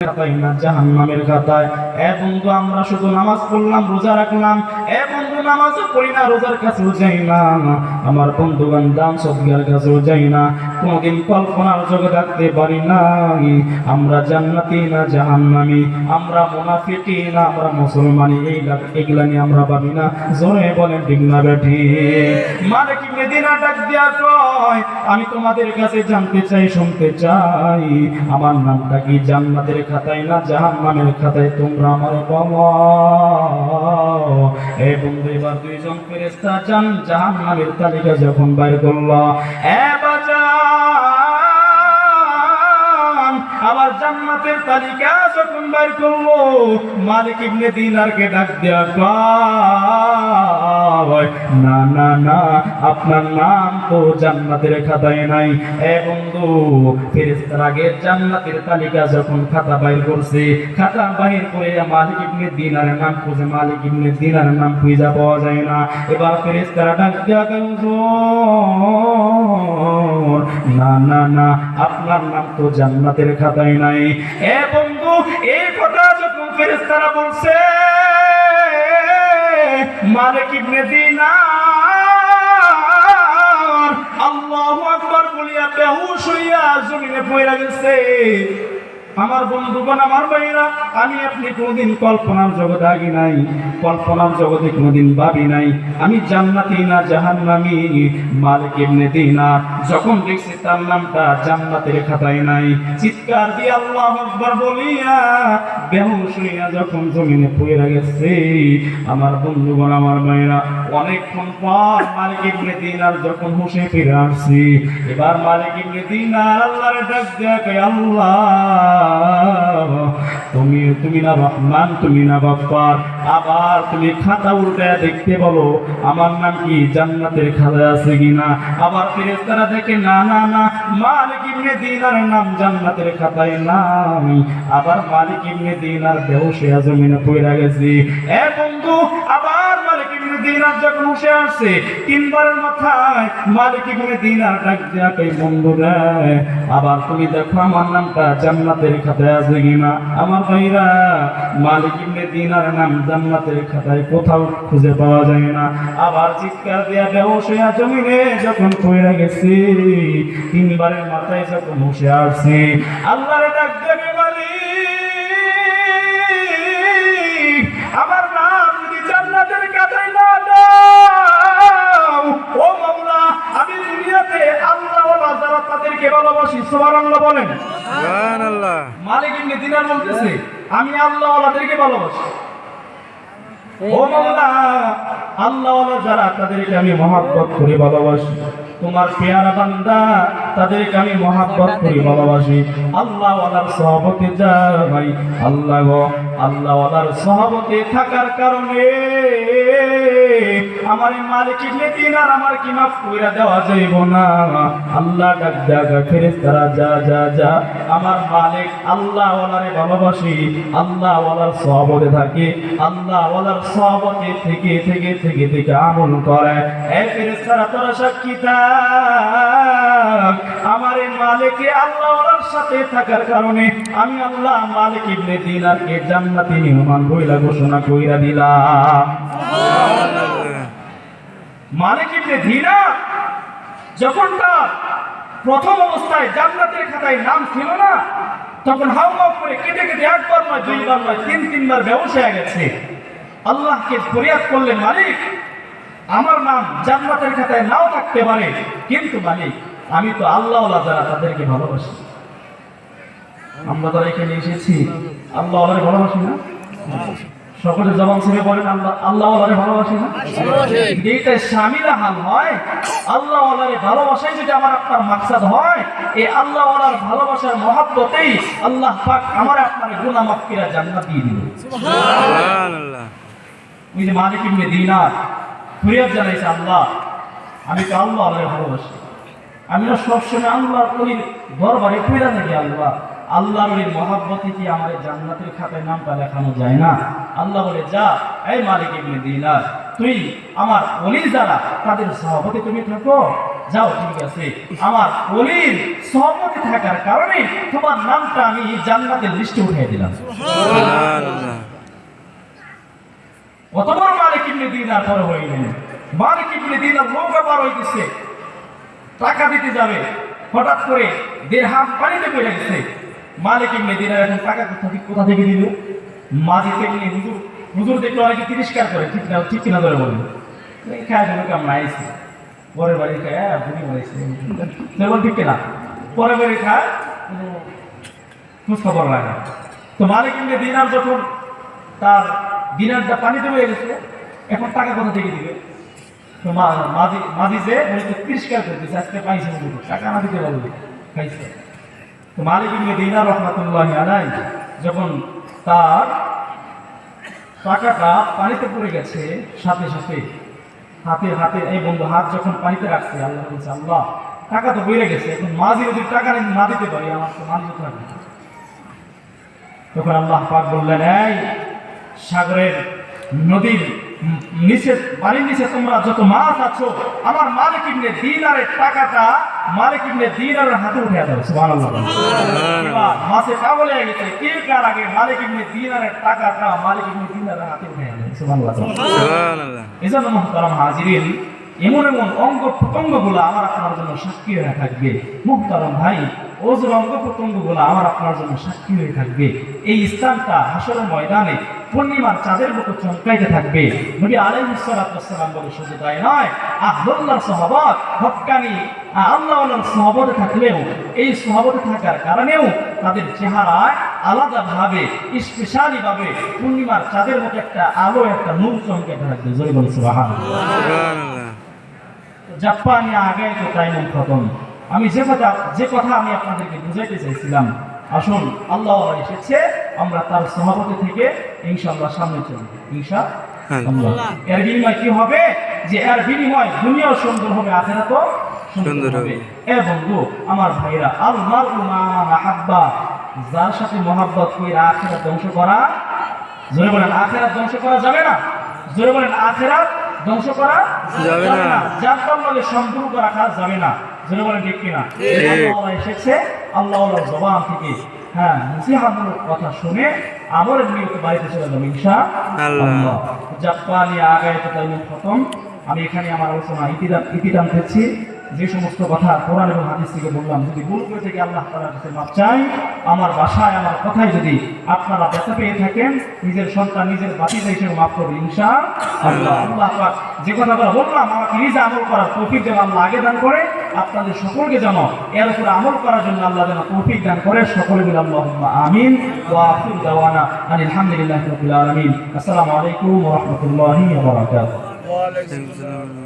খাতায় না জাহান্নামের খাতায়। বন্ধু আমরা শুধু নামাজ পড়লাম, রোজা রাখলাম, বন্ধু নামাজও পড়ি না, রোজার কাছেও যাই না, আমার বন্ধুগণ দান সদকার কাছেও যাই না, কোনদিন কল্পনার জগতে থাকতে পারি না আমরা জান্নাতি না জাহান্নামী, আমরা মুনাফিকি না আমরা মুসলমানি, এইগুলা নিয়ে আমরা ভাবি না। জোরে বলেন ঠিক না বেঠিক? মালিক ইবনে দিনার ডাক দিয়া কয়, আমি তোমাদের কাছে জানতে চাই, শুনতে চাই, আমার নামটা কি জান্নাতের খাতায় না জাহান্নামের খাতায়? তোমরা আমারে বলো। এই বন্ধু এবার দুইজন ফেরেশতা জাহান্নামের তালিকা যখন বাইর করলো, আবার জান্নাতের তালিকা যখন বাইর করলো, মালিক ইবনে দিনারকে ডাক দেয়া কয়, না না না, আপনার নাম তো জান্নাতের খাতায় নাই। বন্ধু ফেরেশতারা আগে জান্নাতের তালিকা যখন খাতা বাইর করছে, খাতা বাইর করে মালিক ইবনে দিনারের নাম খুঁজে, মালিক ইবনে দিনারের নাম খুঁজে পাওয়া যায় না। এবার ফেরেশতারা ডাক দেয়া কয়, না না না, আপনার নাম তো জান্নাতের খাতায় নাই। বন্ধু এই কথা যখন ফেরেশতারা বলছে, মালিক ইবনে দিনার আল্লাহু আকবার বলিয়া বেহুশ হইয়া জমিনে পড়ে গেছে। আমার বন্ধুগণ, আমার ভাইরা, আমি আপনি কোনদিন কল্পনার জগতে আগি নাই, কল্পনার জগতে কোনদিন ভাবি নাই আমি জান্নাতি না জাহান্নামী। মালিক ইবনে দিনার যখন দেখছে তার নামটা জান্নাতের খাতায় নাই, চিৎকার দিয়ে আল্লাহু আকবার বলিয়া বেহুশ হইয়া যখন জমিনে পড়ে গেছে। আমার বন্ধুগণ, আমার ভাইরা, অনেকক্ষণ পর মালিক ইবনে দিনার যখন হুঁশে ফিরে আসছে, এবার মালিক ইবনে দিনার আল্লাহরে ডাক দেয়া কয়, আল্লাহ তুমি না রহমান, তুমি না গফফার, আবার তুমি খাতা উল্টায় দেখতে বলো আমার নাম কি জান্নাতের খাতায় আছে কিনা। আবার ফেরেশতারা দেখে, না না না, মালিক ইবনে দিনারের নাম জান্নাতের খাতায় নাই। আবার মালিক ইবনে দিনার বেহুশ হয়ে জমিনে পড়ে গেছে। বন্ধু আবার মালিক ইবনে দিনার যখন হুঁশে আসছে, তিনবারের মাথায় মালিক ইবনে দিনার ডাক দেয়া কই, বন্ধু রে, আবার তুমি দেখো আমার নামটা জান্নাতের খাতায় আছে কিনা। আমার ভাইরা, মালিক ইবনে দিনার নাম জান্নাতের খাতায় কোথাও খুঁজে পাওয়া যায় না। আবার চিৎকার দিয়া বেহুশ হয়ে জমিনে যখন পড়ে গেছে, তিনবারের মাথায় যখন হুঁশে আসছে, আল্লাহর ডাক দেবে, মালিক আমার নাম যদি জান্নাতের খাতায় না দাও, ও মাওলা, আমি দুনিয়াতে আল্লাহ ওয়ালা যারা তাদেরকে ভালোবাসি, সুবহানাল্লাহ বলেন। সুবহানাল্লাহ। মালিক ইবনে দিনার বলতেছে, আমি আল্লাহ ওয়ালাদেরকে ভালোবাসি, ও মাওলা, আল্লাহ ওয়ালা যারা তাদেরকে আমি মহব্বত করি, ভালোবাসি। তোমার পেয়ারা বান্দা তাদেরকে আমি মহব্বত করি, ভালোবাসি। আল্লাহ ওয়ালার সহবতে যাই, আল্লাহ গো, আল্লাহ ওয়ালার সহবতে থাকার কারণে আমার মালিক ইবনে দিনার আমার কি মাফ কইরা দেওয়া যাইব না? আল্লাহ ডাক দেয়া ফেরেশতারা, যা যা যা, আমার মালিক আল্লাহ ওয়ালারে ভালোবাসি, আল্লাহ ওয়ালার সহবতে থাকে, আল্লাহ ওয়ালার সহবতে থেকে থেকে থেকে থেকে আমল করে। ফেরেশতারা তোরা সাক্ষী থাক, আমার এই মালিকে আল্লাহ ওয়ালার সাথে থাকার কারণে আমি আল্লাহ মালিক ইবনে দিনারকে জান্নাতি মেহমান বইলা ঘোষণা কইরা দিলাম। মালিক ইবনে দিনার যখন তার প্রথম অবস্থায় জান্নাতের খাতায় নাম ছিল না, তখন হাউমাউ করে কেটে কেটে একবার নয়, দুইবার নয়, তিনবার বেহুশ হয়ে গেছে। আল্লাহকে ফরিয়াদ করলেন, মালিক আমার নাম জান্নাতের খাতায় নাও থাকতে পারে, কিন্তু মালিক আমি তো আল্লাহ ওয়ালা যারা তাদেরকে ভালোবাসি। আমরা যারা এখানে এসেছি আল্লাহ ওয়ালারে ভালোবাসি না? সকলে জবান ছেড়ে বলেন, আল্লাহ ওয়ালারে ভালোবাসি না? এইটা শামিলা হাল হয়। আল্লাহ ওয়ালারে ভালোবাসাই যদি আমার আপনার মাকসাদ হয়, এই আল্লাহ ওয়ালার ভালোবাসার মহব্বতেই আল্লাহ পাক আমার আপনার গুনাহ মাফ করে জান্নাত দিয়ে দিবেন। সুবহানাল্লাহ। ওই যে মালিক ইবনে দিনার ফরিয়াদ জানাইছে, আল্লাহ আমি তো আল্লাহ ওয়ালারে ভালোবাসি, আমি না সবসময় আল্লাহর ওলির দরবারে পড়ে থাকি, আল্লাহ আল্লাহর ওলির মহব্বতে কি আমার জান্নাতের খাতায় নামটা লেখানো যায় না? আল্লাহ বলে, যা, এই মালিক ইবনে দিনার, তুই আমার ওলি যারা তাদের সহবতে তুমি থাকো, যাও ঠিক আছে, আমার ওলির সহমতে থাকার কারণে তোমার নামটা আমি জান্নাতের লিস্টে উঠিয়ে দিলাম। অত বড় মালিক ইবনে দিনার পরে হইলেন। মালিক ইবনে দিনার নৌকা পার হইতেছে, টাকা দিতে যাবে, হঠাৎ করে দিরহাম পানিতে পড়ে গেছে। মালিক ইবনে দিনার এখন টাকা কোথা থেকে দিল? মাঝে থেকে হুজুর হুজুর দেখলো অনেকে তিরস্কার করে, ঠিক কিনা ধরে বলেন খায় গেল আমরা আইছি পরের বাড়ি খায় বুড়ি বলেছে ঠিক কিনা, পরের বাড়ি খায় খোঁজ খবর লাগে। তো মালিক ইবনে দিনার যখন তার দিনারটা পানিতে হয়ে গেছে, এখন টাকা কোথা থেকে দিবে? তো মাঝি যে বলতে তিরস্কার করতেছে, আজকে পাইছে টাকা না দিতে বলবে খাইছে। তো মালিক ইবনে দিনার রাহমাতুল্লাহি আলাইহি যখন তার টাকাটা পানিতে পড়ে গেছে, সাথে সাথে হাতে এই বন্ধু হাত যখন পানিতে রাখছে, আল্লাহ বলছে আল্লাহ টাকা তো বেড়ে গেছে, এখন মাঝি যদি টাকা না দিতে পারি আমার তো মান যেতে হবে। তখন আল্লাহ পাক বললেন, এই সাগরের নদীর নিচে পানির নিচে তোমরা যত মাছ আছো, আমার মালিক ইবনে দিনারের টাকাটা মালিক ইবনে দিনারের হাতে উঠিয়ে দাও। সুবহানাল্লাহ। মাছে পাগল হয়ে গেছে, কি কার আগে মালিক ইবনে দিনারের টাকাটা মালিক ইবনে দিনারের হাতে উঠিয়ে দাও। সুবহানাল্লাহ। এজন্য মুহতারাম হাজিরিন, এমন এমন অঙ্গ প্রত্যঙ্গগুলো আমার আপনার জন্য সাক্ষী হয়ে থাকবে। মুহতারাম ভাই, ওজোর অঙ্গ প্রত্যঙ্গগুলো আমার আপনার জন্য সাক্ষী হয়ে থাকবে। এই ইসলামটা হাসরের ময়দানে পূর্ণিমার চাঁদের মতো চমকাইতে থাকবে। নবী আলাইহিস সালাতু ওয়াস সালাম বলে শুধু তাই নয়, আহলুল্লাহর সাহাবাত হক্কানি আল্লাহর সাহাবাতে থাকলেও এই সাহাবাতে থাকার কারণেও তাদের চেহারায় আলাদাভাবে স্পেশালি ভাবে পূর্ণিমার চাঁদের মতো একটা আলো, একটা নূর চমকাইতে থাকবে। জোরে বলে সুবহানাল্লাহ। জাপানি আগে তো টাইম খতম। আমি যে কথা আমি আপনাদেরকে বুঝাইতে চাইছিলাম, আসুন আল্লাহ এসেছে, আমরা তার সহমতে থেকে ইনশাআল্লাহ সামনে চলব ইনশাআল্লাহ। এর বিনিময় কি হবে? যে এর বিনিময় দুনিয়াও সুন্দর হবে, আখিরাতও সুন্দর হবে। এ বন্ধু আমার ভাইরা, আল মারউ মা মাহাব্বা, যার সাথে মহব্বত কইরা আখিরাত ধ্বংস করা, জোরে বলেন আখিরাত ধ্বংস করা যাবে না। জোরে বলেন আখিরাত ধ্বংস করা যাবে না। যার সঙ্গে সম্পর্ক রাখা যাবে না। জোরে বলেন ঠিক কিনা? আল্লাহ এসেছে আল্লাহর জবান থেকে, হ্যাঁ, নসিহতমূলক কথা শুনে আমলের নিয়তে বাড়িতে চলে যাবো ইনশাআল্লাহ। জাপানি আগায় তো টাইম খতম। আমি এখানে আমার আলোচনা ইতি টানতেছি। যে সমস্ত কথা কোরআন এবং হাদিস থেকে বললাম, যদি ভুল করে থেকে আল্লাহ তাআলার কাছে মাফ চাই। আমার বাসায় আমার কথায় যদি আপনারা ব্যথা পেয়ে থাকেন, নিজের সন্তান নিজের বাতিজা হিসেবে মাফ করবেন ইনশাআল্লাহ। আল্লাহ পাক যে কথাগুলো বললাম আমাকে নিজে আমল করার তৌফিক যেন আল্লাহ আগে দান করে, আপনাদের সকলকে যেন এর উপরে আমল করার জন্য আল্লাহ যেন তৌফিক দান করে। সকলে বলে আল্লাহুম্মা আমিন। ওয়া আখিরু দাওয়ানা আলহামদুলিল্লাহি রাব্বিল আলামিন। আসসালামু আলাইকুম ওয়া রাহমাতুল্লাহি ওয়া বারাকাতুহু। ওয়া আলাইকুম আসসালাম।